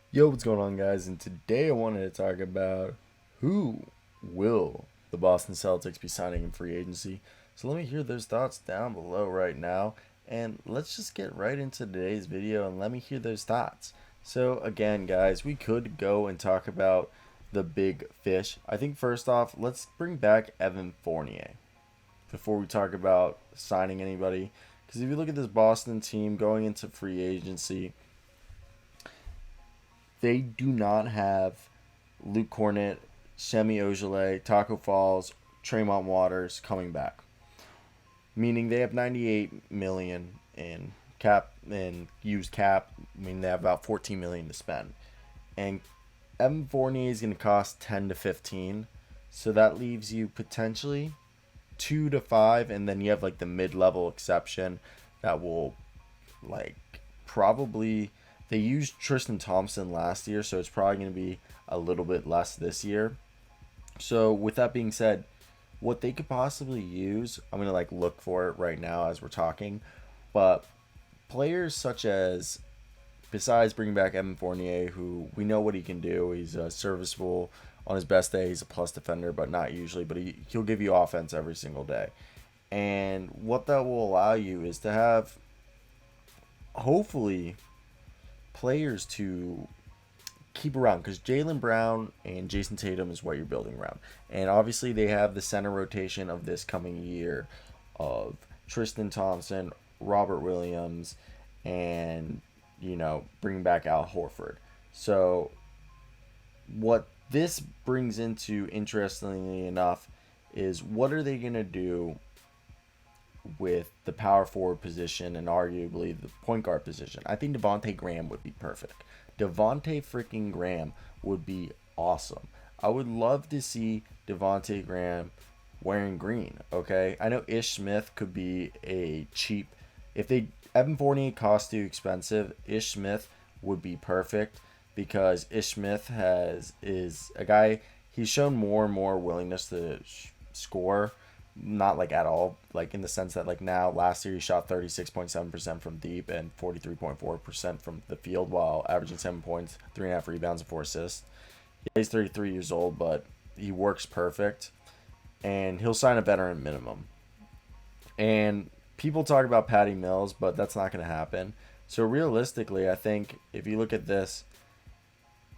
Yo, what's going on, guys? And today I wanted to talk about who will the Boston Celtics be signing in free agency. So let me hear those thoughts down below right now, and let's just get right into today's video and let me hear those thoughts. So again, guys, we could go and talk about the big fish. I think first off, let's bring back Evan Fournier before we talk about signing anybody. Because if you look at this Boston team going into free agency, they do not have Luke Cornett, Semi Ojeleye, Taco Falls, Tremont Waters coming back. Meaning they have 98 million in cap and used cap. I mean they have about 14 million to spend. And Evan Fournier is going to cost 10 to 15. So that leaves you potentially 2 to 5, and then you have like the mid-level exception that will like probably, they used Tristan Thompson last year, so it's probably going to be a little bit less this year. So with that being said, what they could possibly use, I'm going to like look for it right now as we're talking, but players such as, besides bringing back Evan Fournier, who we know what he can do, he's serviceable on his best day, he's a plus defender, but not usually, but he'll give you offense every single day. And what that will allow you is to have, hopefully, players to keep around, because Jaylen Brown and Jason Tatum is what you're building around. And obviously, they have the center rotation of this coming year of Tristan Thompson, Robert Williams, and, bringing back Al Horford. So, what this brings into, interestingly enough, is what are they going to do with the power forward position and arguably the point guard position? I think Devonte Graham would be perfect. Devonte freaking Graham would be awesome. I would love to see Devonte Graham wearing green. Okay, I know Ish Smith could be a cheap. If they Evan Fournier costs too expensive, Ish Smith would be perfect because Ish Smith is a guy. He's shown more and more willingness to score, not like at all, like in the sense that like now last year he shot 36.7% from deep and 43.4% from the field while averaging 7 points, 3.5 rebounds, and 4 assists. Yeah, he's 33 years old, but he works perfect, and he'll sign a veteran minimum. And people talk about Patty Mills, but that's not going to happen. So realistically, I think if you look at this,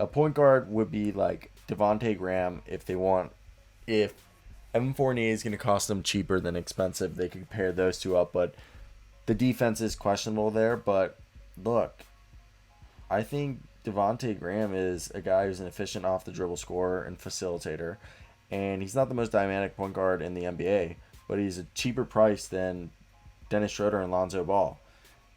a point guard would be like Devonte Graham if they want. If Evan Fournier is going to cost them cheaper than expensive, they could pair those two up. But the defense is questionable there. But look, I think Devonte Graham is a guy who's an efficient off the dribble scorer and facilitator, and he's not the most dynamic point guard in the NBA, but he's a cheaper price than Dennis Schroeder and Lonzo Ball.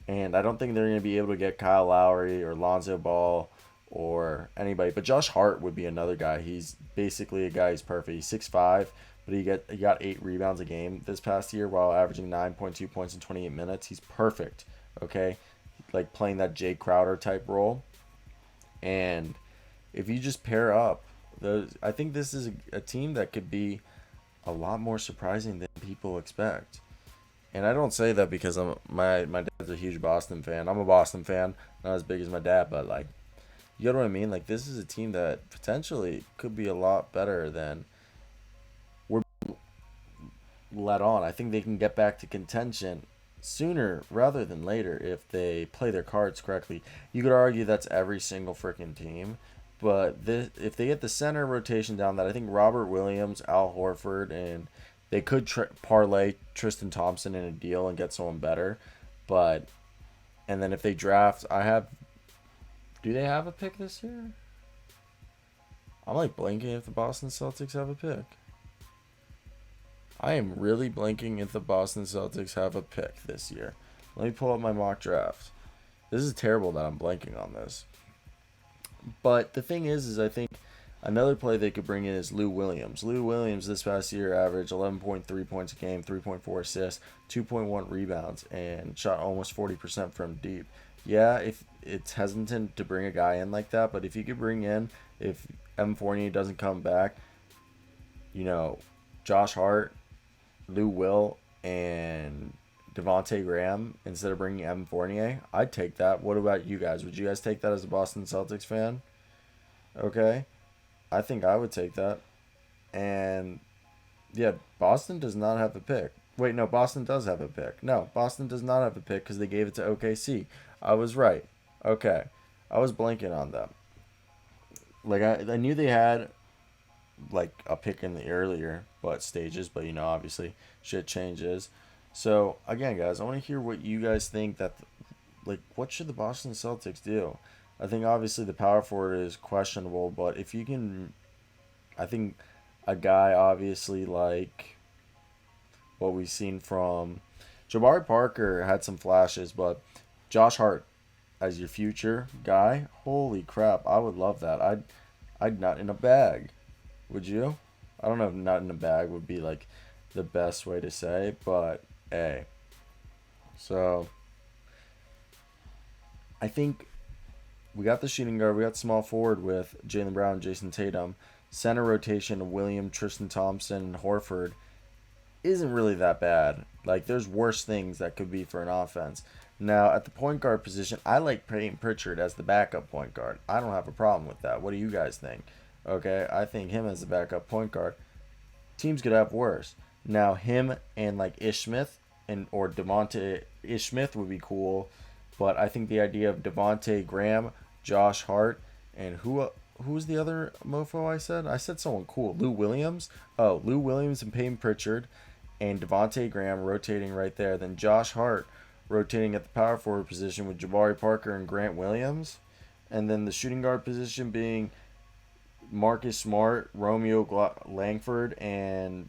And I don't think they're going to be able to get Kyle Lowry or Lonzo Ball or anybody. But Josh Hart would be another guy. He's basically a guy who's perfect. He's 6'5", but he got 8 rebounds a game this past year while averaging 9.2 points in 28 minutes. He's perfect. Okay, like playing that Jay Crowder type role. And if you just pair up those, I think this is a team that could be a lot more surprising than people expect. And I don't say that because my dad's a huge Boston fan. I'm a Boston fan, not as big as my dad, but like, you know what I mean? Like, this is a team that potentially could be a lot better than we're let on. I think they can get back to contention sooner rather than later if they play their cards correctly. You could argue that's every single freaking team, but if they get the center rotation down, that I think Robert Williams, Al Horford, and they could parlay Tristan Thompson in a deal and get someone better. But and then if they draft, do they have a pick this year? I'm like blanking if the Boston Celtics have a pick. I am really blanking if the Boston Celtics have a pick this year. Let me pull up my mock draft. This is terrible that I'm blanking on this. But the thing is I think another play they could bring in is Lou Williams. Lou Williams this past year averaged 11.3 points a game, 3.4 assists, 2.1 rebounds, and shot almost 40% from deep. Yeah, if it's hesitant to bring a guy in like that, but if you could bring in, if M. Fournier doesn't come back, Josh Hart, Lou Will, and Devontae Graham instead of bringing Evan Fournier, I'd take that. What about you guys? Would you guys take that as a Boston Celtics fan? Okay. I think I would take that. And yeah, Boston does not have a pick. Wait, no, Boston does have a pick. No, Boston does not have a pick because they gave it to OKC. I was right. Okay. I was blanking on them. Like, I knew they had like a pick in the earlier but stages, but obviously shit changes. So again, guys, I want to hear what you guys think that like what should the Boston Celtics do? I think obviously the power forward is questionable, but if you can, I think a guy obviously like what we've seen from Jabari Parker had some flashes, but Josh Hart as your future guy, holy crap, I would love that. I'd not in a bag. Would you? I don't know if not in a bag would be like the best way to say, but hey. So I think we got the shooting guard, we got small forward with Jaylen Brown, Jason Tatum. Center rotation of William, Tristan Thompson, and Horford isn't really that bad. Like, there's worse things that could be for an offense. Now, at the point guard position, I like Peyton Pritchard as the backup point guard. I don't have a problem with that. What do you guys think? Okay, I think him as the backup point guard. Teams could have worse. Now, him and like Ish Smith or Devontae Ish Smith would be cool, but I think the idea of Devontae Graham, Josh Hart, and who's the other mofo I said? I said someone cool. Lou Williams. Oh, Lou Williams and Peyton Pritchard and Devontae Graham rotating right there. Then Josh Hart rotating at the power forward position with Jabari Parker and Grant Williams. And then the shooting guard position being Marcus Smart, Romeo Langford, and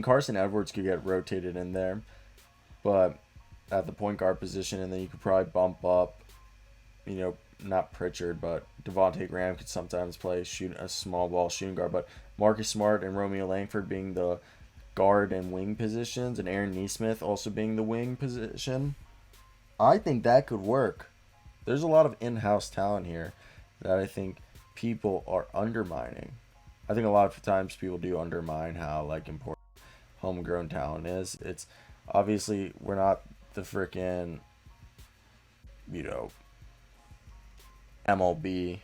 Carson Edwards could get rotated in there, but at the point guard position, and then you could probably bump up, not Pritchard, but Devontae Graham could sometimes play shoot a small ball shooting guard, but Marcus Smart and Romeo Langford being the guard and wing positions, and Aaron Nesmith also being the wing position. I think that could work. There's a lot of in-house talent here that I think people are undermining. I think a lot of times people do undermine how like important homegrown talent is. It's obviously we're not the freaking MLB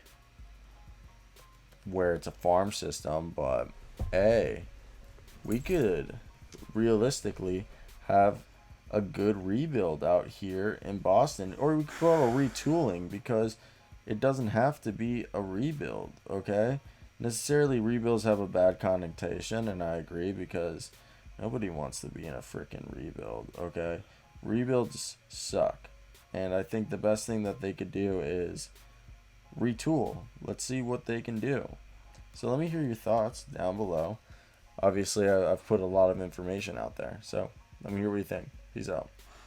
where it's a farm system, but hey, we could realistically have a good rebuild out here in Boston, or we could call it a retooling, because it doesn't have to be a rebuild, okay? Necessarily rebuilds have a bad connotation, and I agree, because nobody wants to be in a freaking rebuild, okay? Rebuilds suck, and I think the best thing that they could do is retool. Let's see what they can do. So let me hear your thoughts down below. Obviously, I've put a lot of information out there, so let me hear what you think. Peace out.